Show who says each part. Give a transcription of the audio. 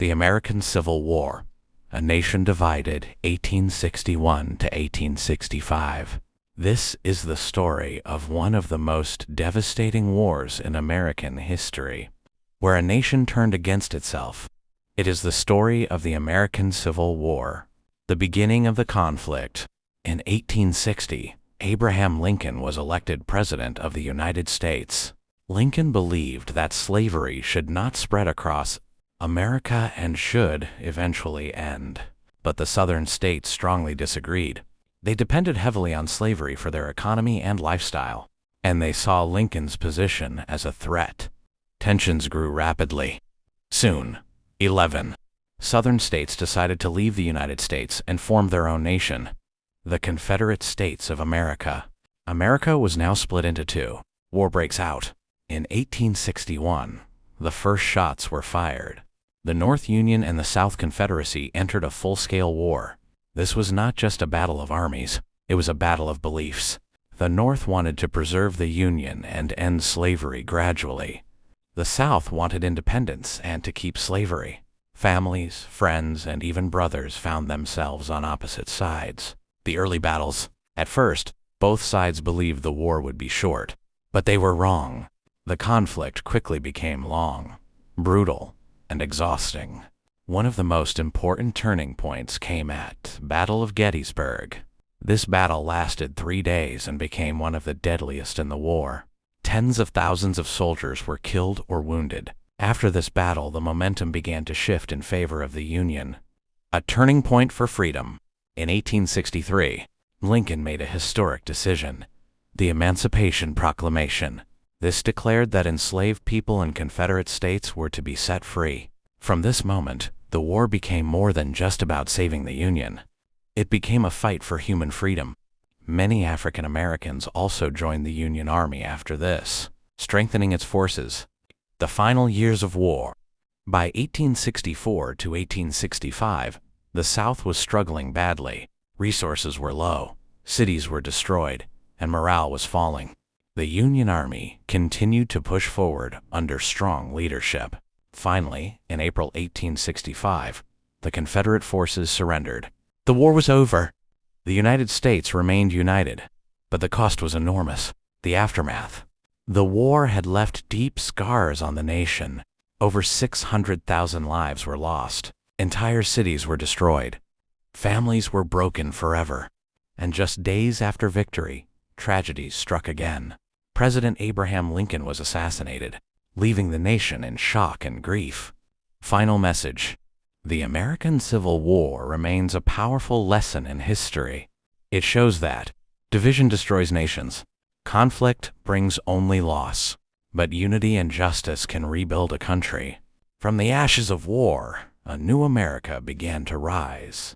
Speaker 1: The American Civil War, a nation divided 1861 to 1865. This is the story of one of the most devastating wars in American history, where a nation turned against itself. It is the story of the American Civil War. The beginning of the conflict. In 1860, Abraham Lincoln was elected President of the United States. Lincoln believed that slavery should not spread across America and should eventually end. But the Southern states strongly disagreed. They depended heavily on slavery for their economy and lifestyle, and they saw Lincoln's position as a threat. Tensions grew rapidly. Soon, 11 Southern states decided to leave the United States and form their own nation, the Confederate States of America. America was now split into two. War breaks out. In 1861, the first shots were fired. The North Union and the South Confederacy entered a full-scale war. This was not just a battle of armies, it was a battle of beliefs. The North wanted to preserve the Union and end slavery gradually. The South wanted independence and to keep slavery. Families, friends, and even brothers found themselves on opposite sides. The early battles. At first, both sides believed the war would be short, but they were wrong. The conflict quickly became long, brutal, and exhausting. One of the most important turning points came at Battle of Gettysburg. This battle lasted 3 days and became one of the deadliest in the war. Tens of thousands of soldiers were killed or wounded. After this battle, the momentum began to shift in favor of the Union. A turning point for freedom. In 1863, Lincoln made a historic decision, the Emancipation Proclamation. This declared that enslaved people in Confederate states were to be set free. From this moment, the war became more than just about saving the Union. It became a fight for human freedom. Many African Americans also joined the Union Army after this, strengthening its forces. The final years of war. By 1864 to 1865, the South was struggling badly. Resources were low, cities were destroyed, and morale was falling. The Union Army continued to push forward under strong leadership. Finally, in April 1865, the Confederate forces surrendered. The war was over. The United States remained united, but the cost was enormous. The aftermath. The war had left deep scars on the nation. Over 600,000 lives were lost. Entire cities were destroyed. Families were broken forever. And just days after victory, tragedies struck again. President Abraham Lincoln was assassinated, leaving the nation in shock and grief. Final message. The American Civil War remains a powerful lesson in history. It shows that division destroys nations. Conflict brings only loss. But unity and justice can rebuild a country. From the ashes of war, a new America began to rise.